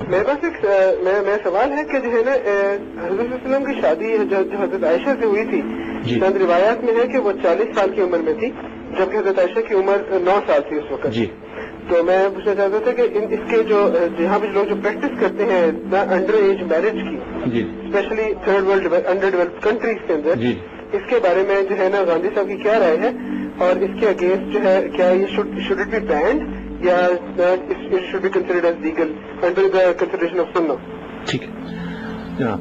میرے پاس ایک میرا سوال ہے کہ جو ہے نا حضرت صلی اللہ علیہ وسلم کی شادی جو حضرت عائشہ سے ہوئی تھی، چند روایات میں ہے کہ وہ 40 سال کی عمر میں تھی، جبکہ حضرت عائشہ کی عمر 9 سال تھی اس وقت. تو میں پوچھنا چاہتا تھا کہ اس کے جو یہاں پہ لوگ جو پریکٹس کرتے ہیں انڈر ایج میرج کی، specially third world under developed countries کے اندر، اس کے بارے میں جو ہے نا گاندھی صاحب کی کیا رائے ہے، اور اس کے اگینسٹ جو ہے کیا یہ شوڈ اٹ بی بینڈ یا should be considered as legal under the consideration of سنہ؟ ٹھیک ہے،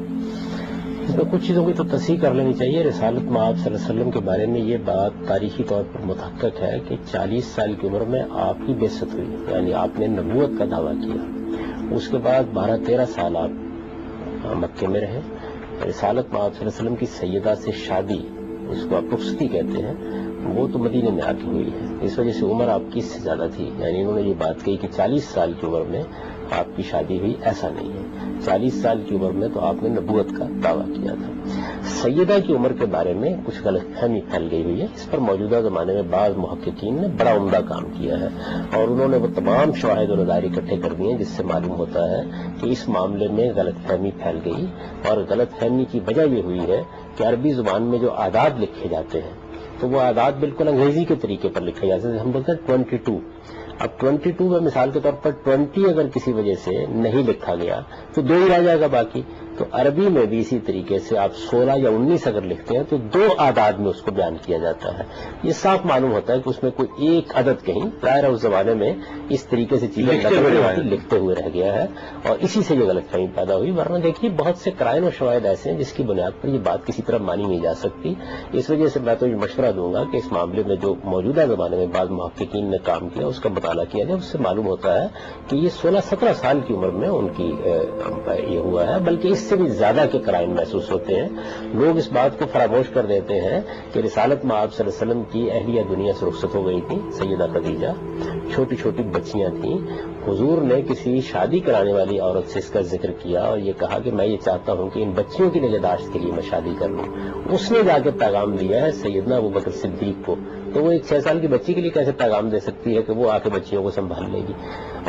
اس میں کچھ چیزوں کی تو تصحیح کر لینی چاہیے. رسالت مآب صلی اللہ علیہ وسلم کے بارے میں یہ بات تاریخی طور پر متحقق ہے کہ 40 سال کی عمر میں آپ کی بعثت ہوئی، یعنی آپ نے نبوت کا دعویٰ کیا. اس کے بعد 12-13 سال آپ مکے میں رہے. رسالت مآب صلی اللہ علیہ وسلم کی سیدہ سے شادی، اس کو آپ رخصتی کہتے ہیں، وہ تو مدینے میں آ کے ہوئی ہے. اس وجہ سے عمر آپ کی اس سے زیادہ تھی. یعنی انہوں نے یہ بات کہی کہ 40 سال کی عمر میں آپ کی شادی ہوئی، ایسا نہیں ہے. 40 سال کی عمر میں تو آپ نے نبوت کا دعویٰ کیا تھا. سیدہ کی عمر کے بارے میں کچھ غلط فہمی پھیل گئی ہوئی ہے. اس پر موجودہ زمانے میں بعض محققین نے بڑا عمدہ کام کیا ہے، اور انہوں نے وہ تمام شواہد اور نظائر اکٹھے کر دیے ہیں جس سے معلوم ہوتا ہے کہ اس معاملے میں غلط فہمی پھیل گئی. اور غلط فہمی کی وجہ یہ ہوئی ہے کہ عربی زبان میں جو اعداد لکھے جاتے ہیں تو وہ اعداد بالکل انگریزی کے طریقے پر لکھے جاتے ہیں. ہم بولتے ہیں 22. اب 22 میں مثال کے طور پر 20 اگر کسی وجہ سے نہیں لکھا گیا تو 2 ہی رہ جائے گا باقی. تو عربی میں بھی اسی طریقے سے آپ 16 یا 19 اگر لکھتے ہیں تو 2 اعداد میں اس کو بیان کیا جاتا ہے. یہ صاف معلوم ہوتا ہے کہ اس میں کوئی ایک عدد کہیں ظاہر اس زمانے میں اس طریقے سے چیزیں لکھتے ہوئے رہ گیا ہے، اور اسی سے یہ غلط فہمی پیدا ہوئی. ورنہ دیکھیے بہت سے قرائن و شواہد ایسے ہیں جس کی بنیاد پر یہ بات کسی طرح مانی نہیں جا سکتی. اس وجہ سے میں تو یہ مشورہ دوں گا کہ اس معاملے میں جو موجودہ زمانے میں بعض محققین نے کام کیا اس کا مطالعہ کیا جائے. اس سے معلوم ہوتا ہے کہ یہ 16-17 سال کی عمر میں ان کی یہ ہوا ہے، بلکہ اس سے بھی زیادہ کے قرائن محسوس ہوتے ہیں. لوگ اس بات کو فراموش کر دیتے ہیں کہ رسالت مآب صلی اللہ علیہ وسلم کی اہلیہ دنیا سے رخصت ہو گئی تھی سیدہ خدیجہ، چھوٹی چھوٹی بچیاں تھیں. حضور نے کسی شادی کرانے والی عورت سے اس کا ذکر کیا اور یہ کہا کہ میں یہ چاہتا ہوں کہ ان بچیوں کی نگہداشت کے لیے میں شادی کر لوں. اس نے جا کے پیغام دیا ہے سیدنا ابوبکر صدیق کو. تو وہ ایک 6 سال کی بچی کے لیے کیسے پیغام دے سکتی ہے کہ وہ آ کے بچیوں کو سنبھال لے گی؟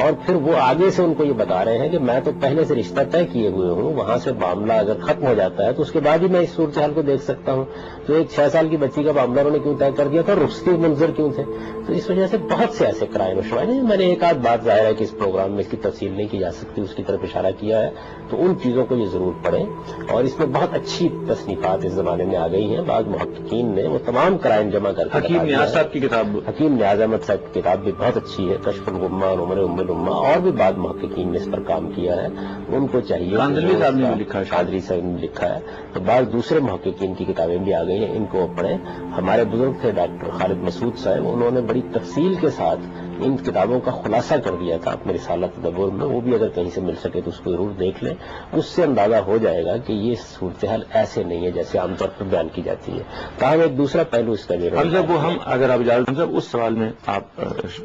اور پھر وہ آگے سے ان کو یہ بتا رہے ہیں کہ میں تو پہلے سے رشتہ طے کیے ہوئے ہوں، وہاں سے معاملہ اگر ختم ہو جاتا ہے تو اس کے بعد ہی میں اس صورتحال کو دیکھ سکتا ہوں. تو ایک 6 سال کی بچی کا معاملہ انہوں نے کیوں طے کر دیا تھا؟ رخصتی منظر کیوں تھے؟ تو اس وجہ سے بہت سے ایسے قرائن و شواہد ہیں. میں نے ایک آدھ بات ظاہر ہے کہ اس پروگرام میں اس کی تفصیل نہیں کی جا سکتی، اس کی طرف اشارہ کیا ہے. تو ان چیزوں کو یہ ضرور پڑھیں، اور اس میں بہت اچھی تصنیفات اس زمانے میں آ گئی ہیں. بعض محققین نے وہ تمام قرائن جمع کر کے حکیم نیاز صاحب کی کتاب، حکیم نیاز احمد صاحب کی کتاب بھی بہت اچھی ہے، کشف الغمہ اور عمر ام الامہ، اور بھی بعض محققین نے اس پر کام کیا ہے. ان کو چاہیے، قادری صاحب نے لکھا ہے، قادری صاحب نے لکھا ہے. تو بعض دوسرے محققین کی کتابیں بھی آ گئی ہیں، ان کو پڑھیں. ہمارے بزرگ تھے ڈاکٹر خالد مسعود صاحب، انہوں نے بڑی تفصیل کے ساتھ ان کتابوں کا خلاصہ کر دیا تھا اپنے رسالۃ تدبر میں. وہ بھی اگر کہیں سے مل سکے تو اس کو ضرور دیکھ لیں. اس سے اندازہ ہو جائے گا کہ یہ صورتحال ایسے نہیں ہے جیسے عام طور پر بیان کی جاتی ہے. تاہم ایک دوسرا پہلو اس کا بھی وہ ہم اگر آپ اجازت اس سوال میں آپ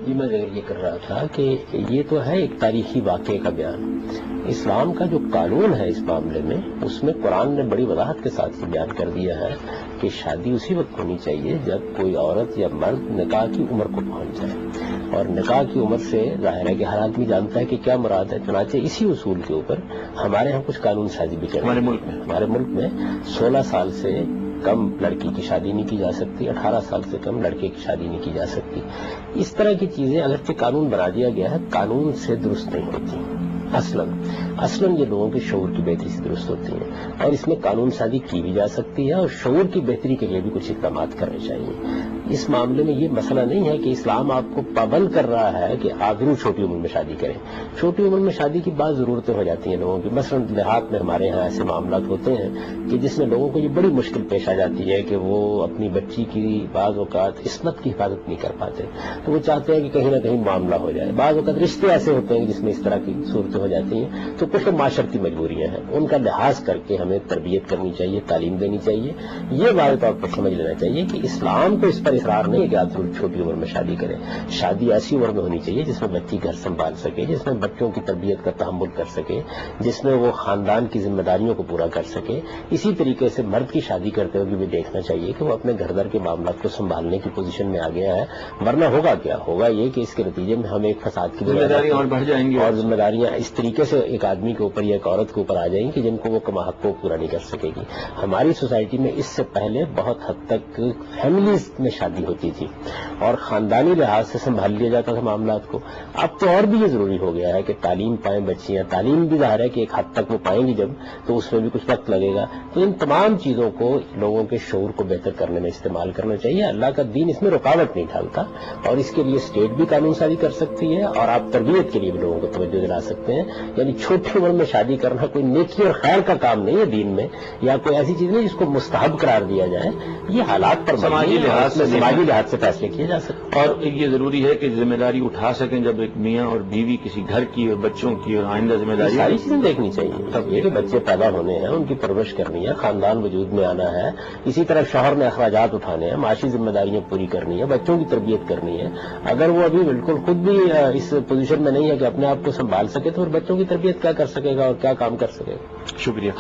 میں یہ کر رہا تھا کہ یہ تو ہے ایک تاریخی واقعے کا بیان. اسلام کا جو قانون ہے اس معاملے میں، اس میں قرآن نے بڑی وضاحت کے ساتھ یہ بیان کر دیا ہے کہ شادی اسی وقت ہونی چاہیے جب کوئی عورت یا مرد نکاح کی عمر کو پہنچ جائے. اور نکاح کی عمر سے ظاہر ہے کہ ہر آدمی جانتا ہے کہ کیا مراد ہے. چنانچہ اسی اصول کے اوپر ہمارے ہاں کچھ قانون سازی بھی کریں. ہمارے ملک میں 16 سال سے کم لڑکی کی شادی نہیں کی جا سکتی، 18 سال سے کم لڑکے کی شادی نہیں کی جا سکتی. اس طرح کی چیزیں اگرچہ قانون بنا دیا گیا ہے، قانون سے درست نہیں ہوتی. اصلاً یہ لوگوں کے شعور کی بہتری سے درست ہوتی ہیں، اور اس میں قانون سازی کی بھی جا سکتی ہے، اور شعور کی بہتری کے لیے بھی کچھ اقدامات کرنے چاہیے. اس معاملے میں یہ مسئلہ نہیں ہے کہ اسلام آپ کو پابند کر رہا ہے کہ آپ ضرور چھوٹی عمر میں شادی کریں. چھوٹی عمر میں شادی کی بعض ضرورتیں ہو جاتی ہیں لوگوں کی. مثلاً دیہات میں ہمارے ہاں ایسے معاملات ہوتے ہیں کہ جس میں لوگوں کو یہ بڑی مشکل پیش آ جاتی ہے کہ وہ اپنی بچی کی بعض اوقات عصمت کی حفاظت نہیں کر پاتے. تو وہ چاہتے ہیں کہ کہیں نہ کہیں معاملہ ہو جائے. بعض اوقات رشتے ایسے ہوتے ہیں جس میں اس طرح کی صورتیں ہو جاتی ہیں. تو کچھ معاشرتی مجبوریاں ہیں، ان کا لحاظ کر کے ہمیں تربیت کرنی چاہیے، تعلیم دینی چاہیے. یہ واضح طور پر سمجھ لینا چاہیے کہ اسلام کو اس پر پر اصرار نہیں ہے کہ آپ چھوٹی عمر میں شادی کریں. شادی ایسی عمر میں ہونی چاہیے جس میں بچی گھر سنبھال سکے, جس میں بچوں کی تربیت کا تحمل کر سکے, جس میں وہ خاندان کی ذمہ داریوں کو پورا کر سکے. اسی طریقے سے مرد کی شادی کرتے ہوئے بھی دیکھنا چاہیے کہ وہ اپنے گھر در کے معاملات کو سنبھالنے کی پوزیشن میں آ گیا ہے. ورنہ ہوگا کیا؟ ہوگا یہ کہ اس کے نتیجے میں ہم ایک فساد کی ذمہ داریاں اور بڑھ جائیں گی, اور ذمہ داریاں اس طریقے سے ایک آدمی کے اوپر یا ایک عورت کے اوپر آ جائیں گی کہ جن کو وہ کما حق کو پورا نہیں کر سکے گی. ہماری سوسائٹی میں اس سے پہلے بہت حد تک فیملیز میں شادی ہوتی تھی اور خاندانی لحاظ سے سنبھال لیا جاتا تھا معاملات کو. اب تو اور بھی یہ ضروری ہو گیا ہے کہ تعلیم پائیں بچیاں. تعلیم بھی ظاہر ہے کہ ایک حد تک وہ پائیں گی جب, تو اس میں بھی کچھ وقت لگے گا. تو ان تمام چیزوں کو لوگوں کے شعور کو بہتر کرنے میں استعمال کرنا چاہیے. اللہ کا دین اس میں رکاوٹ نہیں ڈالتا اور اس کے لیے اسٹیٹ بھی قانون سازی کر سکتی ہے اور آپ تربیت کے لیے بھی لوگوں کو توجہ دلا سکتے ہیں. یعنی چھوٹی عمر میں شادی کرنا کوئی نیکی اور خیر کا کام نہیں ہے دین میں, یا کوئی ایسی چیز نہیں جس کو مستحب قرار دیا جائے. یہ حالات پر سماجی لحاظ سے فیصلے کیے جا سکتے ہیں. اور یہ ضروری ہے کہ ذمہ داری اٹھا سکیں جب ایک میاں اور بیوی کسی گھر کی اور بچوں کی اور آئندہ ذمہ داری ساری چیزیں دیکھنی چاہیے. تب یہ کہ بچے پیدا ہونے ہیں, ان کی پرورش کرنی ہے, خاندان وجود میں آنا ہے. اسی طرح شوہر نے اخراجات اٹھانے ہیں, معاشی ذمہ داریاں پوری کرنی ہے, بچوں کی تربیت کرنی ہے. اگر وہ ابھی بالکل خود بھی اس پوزیشن میں نہیں ہے کہ اپنے آپ کو سنبھال سکے تو پھر بچوں کی تربیت کیا کر سکے گا اور کیا کام کر سکے گا. شکریہ.